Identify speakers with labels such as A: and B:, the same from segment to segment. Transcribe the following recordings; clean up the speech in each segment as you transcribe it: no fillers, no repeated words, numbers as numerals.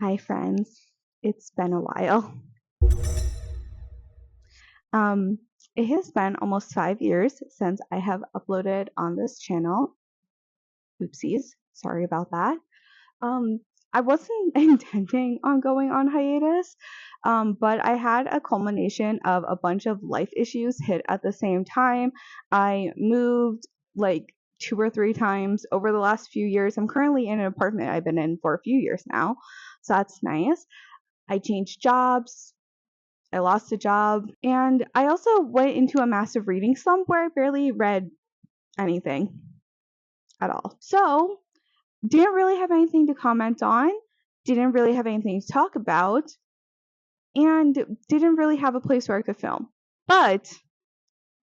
A: Hi friends, it's been a while. It has been almost 5 years since I have uploaded on this channel. Oopsies, sorry about that. Um, I wasn't intending on going on hiatus, but I had a culmination of a bunch of life issues hit at the same time. I moved like 2 or 3 times over the last few years. I'm currently in an apartment I've been in for a few years now, so that's nice. I changed jobs. I lost a job, and I also went into a massive reading slump where I barely read anything at all. So, didn't really have anything to comment on, didn't really have anything to talk about, and didn't really have a place where I could film. But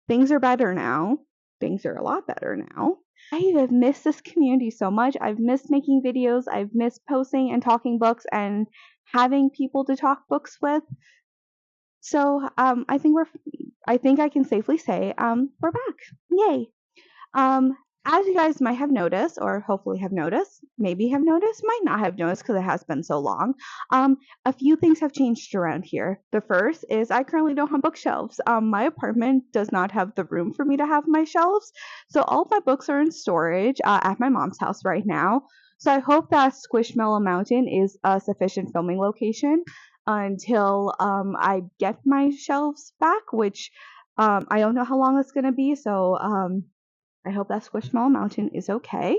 A: things are better now. Things are a lot better now. I have missed this community so much. I've missed making videos. I've missed posting and talking books and having people to talk books with. So I think I can safely say we're back. Yay. As you guys might have noticed, or hopefully have noticed, maybe have noticed, might not have noticed because it has been so long. A few things have changed around here. The first is I currently don't have bookshelves. My apartment does not have the room for me to have my shelves, so all of my books are in storage at my mom's house right now. So I hope that Squishmallow Mountain is a sufficient filming location until I get my shelves back, which I don't know how long it's going to be, so I hope that Squishmallow Mountain is okay.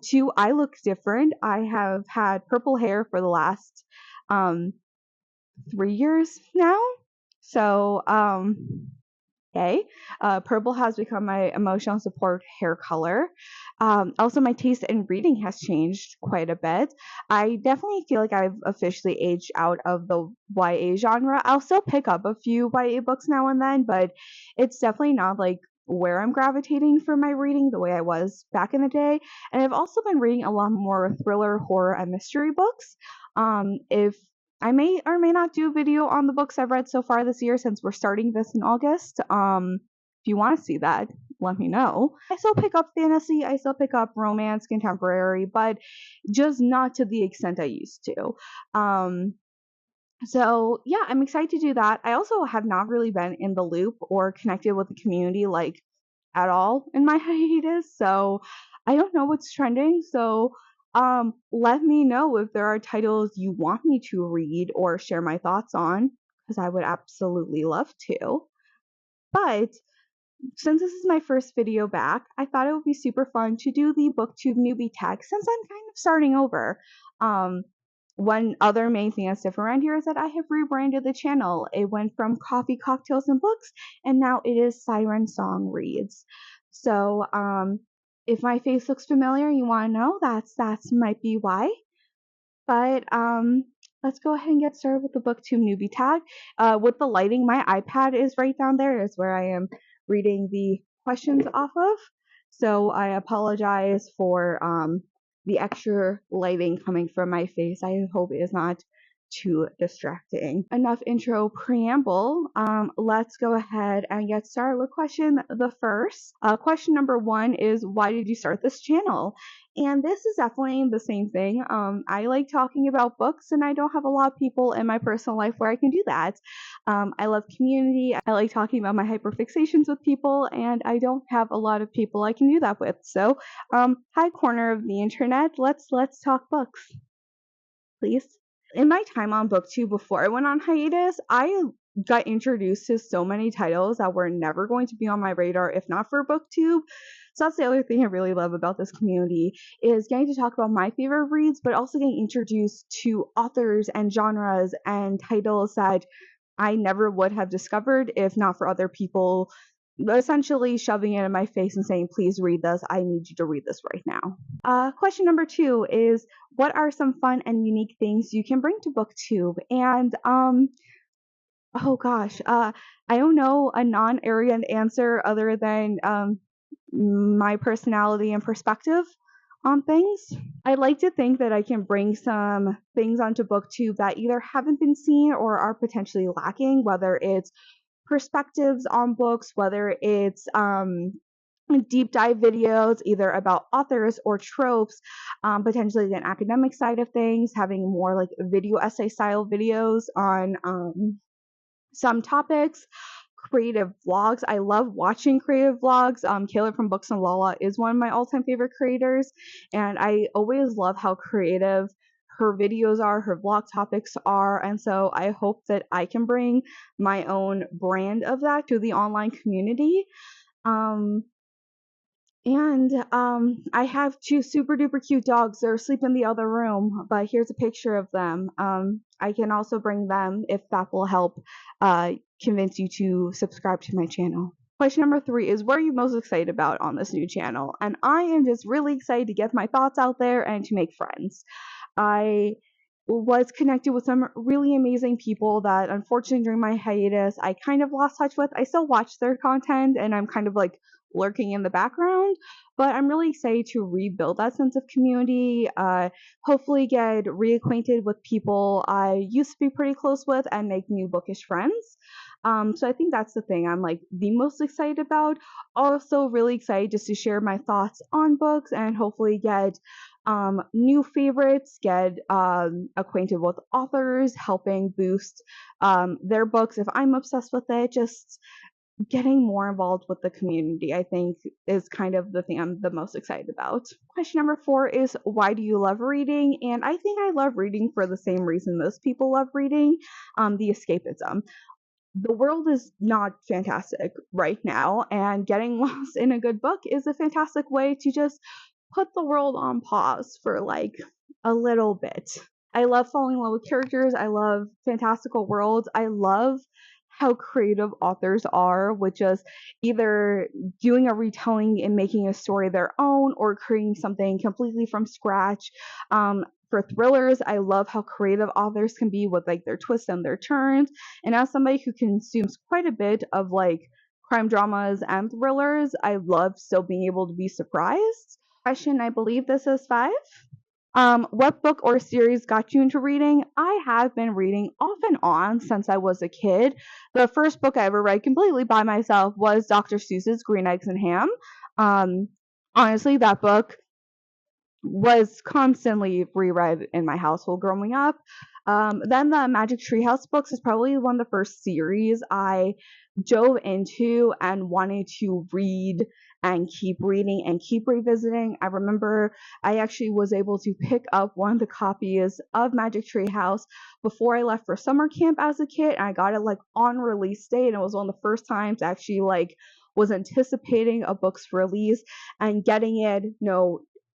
A: Two, I look different. I have had purple hair for the last 3 years now, so yay. Purple has become my emotional support hair color. Also, my taste in reading has changed quite a bit. I definitely feel like I've officially aged out of the YA genre. I'll still pick up a few YA books now and then, but it's definitely not like where I'm gravitating for my reading the way I was back in the day. And I've also been reading a lot more thriller, horror, and mystery books. If I may or may not do a video on the books I've read so far this year since we're starting this in August. If you want to see that, let me know. I still pick up fantasy, I still pick up romance, contemporary, but just not to the extent I used to. So yeah, I'm excited to do that. I also have not really been in the loop or connected with the community like at all in my hiatus, so I don't know what's trending. So let me know if there are titles you want me to read or share my thoughts on, because I would absolutely love to. But since this is my first video back, I thought it would be super fun to do the BookTube Newbie Tag since I'm kind of starting over. One other main thing that's different around here is that I have rebranded the channel. It went from Coffee, Cocktails, and Books, and now it is Siren Song Reads. So, if my face looks familiar, you want to know, that's might be why. But let's go ahead and get started with the BookTube Newbie Tag. With the lighting, my iPad is right down there. Is where I am reading the questions off of. So I apologize for the extra lighting coming from my face. I hope it is not too distracting. Enough intro preamble. Let's go ahead and get started with question the first. Question number 1 is, why did you start this channel? And this is definitely the same thing. I like talking about books, and I don't have a lot of people in my personal life where I can do that. I love community. I like talking about my hyperfixations with people, and I don't have a lot of people I can do that with. So, hi corner of the internet. Let's talk books, please. In my time on BookTube before I went on hiatus, I got introduced to so many titles that were never going to be on my radar if not for BookTube. So that's the other thing I really love about this community, is getting to talk about my favorite reads, but also getting introduced to authors and genres and titles that I never would have discovered if not for other people essentially shoving it in my face and saying, please read this. I need you to read this right now. Question number 2 is, what are some fun and unique things you can bring to BookTube? And oh gosh, I don't know a non-arrogant answer other than my personality and perspective on things. I like to think that I can bring some things onto BookTube that either haven't been seen or are potentially lacking, whether it's perspectives on books, whether it's deep dive videos either about authors or tropes, potentially the academic side of things, having more like video essay style videos on some topics, creative vlogs. I love watching creative vlogs. Kayla from Books and Lala is one of my all-time favorite creators, and I always love how creative her videos are, her vlog topics are, and so I hope that I can bring my own brand of that to the online community. Um, and I have two super duper cute dogs. They're asleep in the other room, but here's a picture of them. I can also bring them if that will help uh, convince you to subscribe to my channel. Question number 3 is, what are you most excited about on this new channel? And I am just really excited to get my thoughts out there and to make friends. I was connected with some really amazing people that unfortunately during my hiatus I kind of lost touch with. I still watch their content and I'm kind of like lurking in the background, but I'm really excited to rebuild that sense of community, hopefully get reacquainted with people I used to be pretty close with and make new bookish friends. So I think that's the thing I'm like the most excited about. Also really excited just to share my thoughts on books and hopefully get new favorites, get acquainted with authors, helping boost their books if I'm obsessed with it. Just getting more involved with the community, I think, is kind of the thing I'm the most excited about. Question number 4 is, why do you love reading? And I think I love reading for the same reason most people love reading, the escapism. The world is not fantastic right now, and getting lost in a good book is a fantastic way to just put the world on pause for like a little bit. I love falling in love with characters. I love fantastical worlds. I love how creative authors are with just either doing a retelling and making a story their own or creating something completely from scratch. For thrillers, I love how creative authors can be with like their twists and their turns. And as somebody who consumes quite a bit of like crime dramas and thrillers, I love still being able to be surprised. Question, I believe this is 5. What book or series got you into reading? I have been reading off and on since I was a kid. The first book I ever read completely by myself was Dr. Seuss's Green Eggs and Ham. Um, Honestly, that book was constantly reread in my household growing up. Then the Magic Treehouse books is probably one of the first series I dove into and wanted to read and keep reading and keep revisiting. I remember I actually was able to pick up one of the copies of Magic Treehouse before I left for summer camp as a kid, and I got it like on release date, and it was one of the first times I actually like was anticipating a book's release and getting it,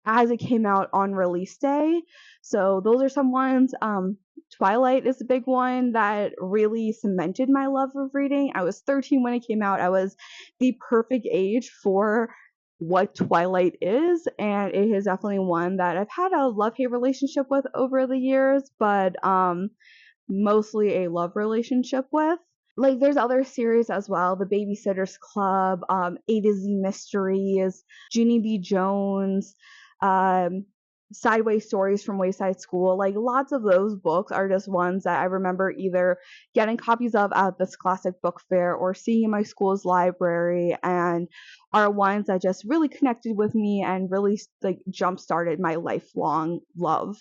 A: as it came out on release day. So those are some ones. Twilight is a big one that really cemented my love of reading. I was 13 when it came out. I was the perfect age for what Twilight is, and it is definitely one that I've had a love-hate relationship with over the years, but mostly a love relationship with. Like there's other series as well, The Babysitter's Club, A to Z Mysteries, Junie B. Jones, um, Sideways Stories from Wayside School. Like lots of those books are just ones that I remember either getting copies of at this classic book fair or seeing in my school's library, and are ones that just really connected with me and really like jump started my lifelong love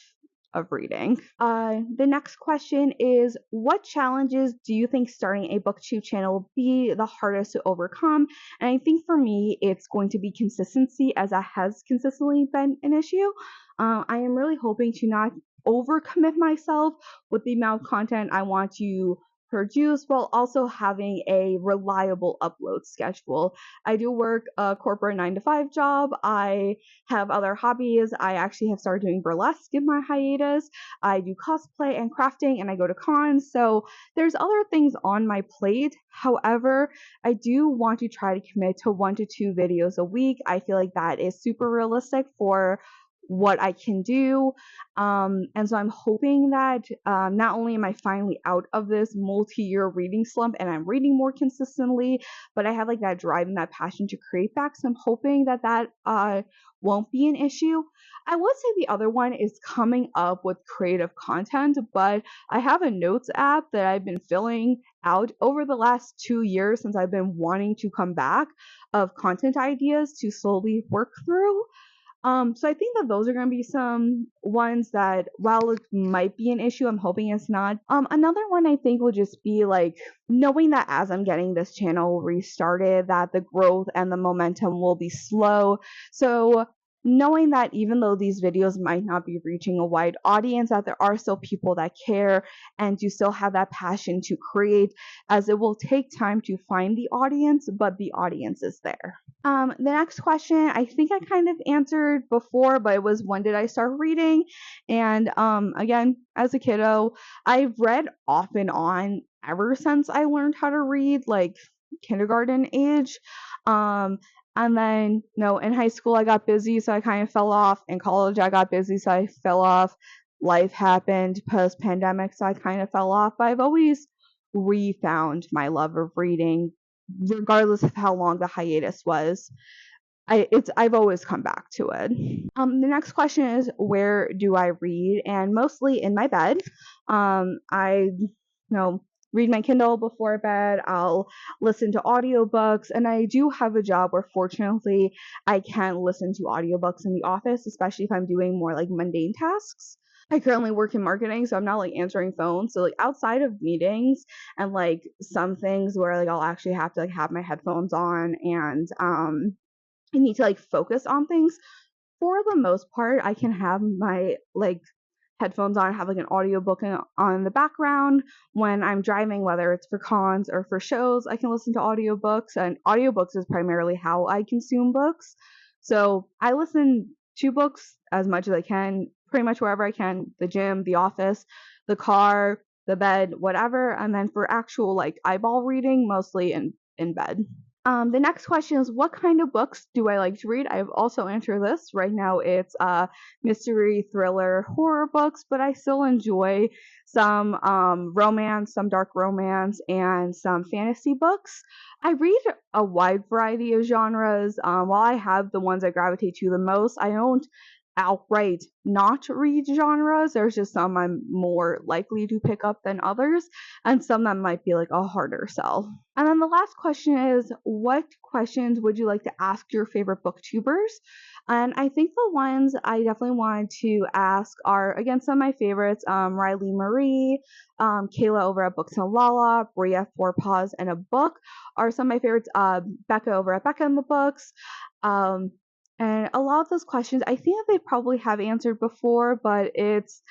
A: of reading. The next question is, what challenges do you think starting a BookTube channel will be the hardest to overcome? And I think for me, it's going to be consistency, as that has consistently been an issue. I am really hoping to not overcommit myself with the amount of content I want to produce while also having a reliable upload schedule. I do work a corporate 9 to 5 job. I have other hobbies. I actually have started doing burlesque in my hiatus. I do cosplay and crafting, and I go to cons. So there's other things on my plate. However, I do want to try to commit to 1 to 2 videos a week. I feel like that is super realistic for what I can do. And so I'm hoping that not only am I finally out of this multi-year reading slump and I'm reading more consistently, but I have like that drive and that passion to create back. So I'm hoping that won't be an issue. I would say the other one is coming up with creative content, but I have a notes app that I've been filling out over the last 2 years since I've been wanting to come back of content ideas to slowly work through. So I think that those are going to be some ones that, while it might be an issue, I'm hoping it's not. Another one I think will just be like knowing that as I'm getting this channel restarted, that the growth and the momentum will be slow. So knowing that even though these videos might not be reaching a wide audience, that there are still people that care and you still have that passion to create, as it will take time to find the audience, but the audience is there. The next question, I think I kind of answered before, but it was, when did I start reading? And again, as a kiddo, I've read off and on ever since I learned how to read, like kindergarten age. And then, in high school I got busy, so I kind of fell off. In college I got busy, so I fell off. Life happened post-pandemic, so I kind of fell off. But I've always refound my love of reading, regardless of how long the hiatus was. I've always come back to it. The next question is, where do I read? And mostly in my bed. I read my Kindle before bed. I'll listen to audiobooks, and I do have a job where fortunately I can listen to audiobooks in the office, especially if I'm doing more like mundane tasks. I currently work in marketing, so I'm not like answering phones. So like outside of meetings and like some things where like I'll actually have to like have my headphones on and I need to like focus on things. For the most part, I can have my like headphones on, have like an audiobook on the background when I'm driving, whether it's for cons or for shows. I can listen to audiobooks, and audiobooks is primarily how I consume books. So I listen to books as much as I can, pretty much wherever I can, the gym, the office, the car, the bed, whatever. And then for actual like eyeball reading, mostly in bed. The next question is, what kind of books do I like to read? I've also answered this. Right now it's mystery, thriller, horror books, but I still enjoy some romance, some dark romance, and some fantasy books. I read a wide variety of genres. While I have the ones I gravitate to the most, I don't outright not read genres. There's just some I'm more likely to pick up than others, and some that might be like a harder sell. And then the last question is, what questions would you like to ask your favorite booktubers? And I think the ones I definitely wanted to ask are, again, some of my favorites: Riley Marie, Kayla over at Books and Lala, Bria for Pause and a Book are some of my favorites. Becca over at Becca and the Books. And a lot of those questions, I think they probably have answered before, but it's,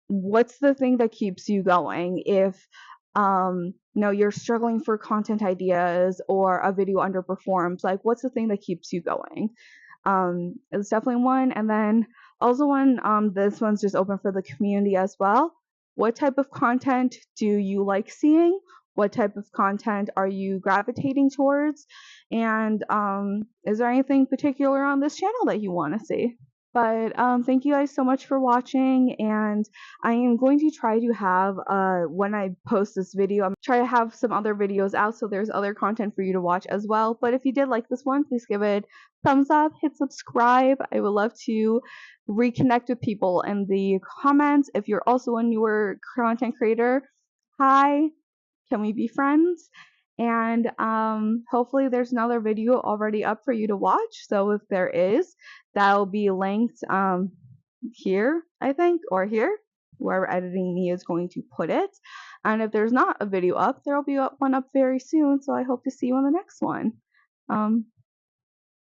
A: what's the thing that keeps you going? If you're struggling for content ideas or a video underperforms, like what's the thing that keeps you going? It's definitely one. And then also one, this one's just open for the community as well. What type of content do you like seeing? What type of content are you gravitating towards? And is there anything particular on this channel that you want to see? But thank you guys so much for watching, and I am going to try to have, when I post this video, I'm try to have some other videos out so there's other content for you to watch as well. But if you did like this one, please give it a thumbs up, hit subscribe. I would love to reconnect with people in the comments. If you're also a newer content creator, hi, can we be friends? And hopefully there's another video already up for you to watch. So if there is, that'll be linked here, I think, or here, wherever editing me is going to put it. And if there's not a video up, there'll be one up very soon. So I hope to see you on the next one.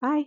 A: Bye.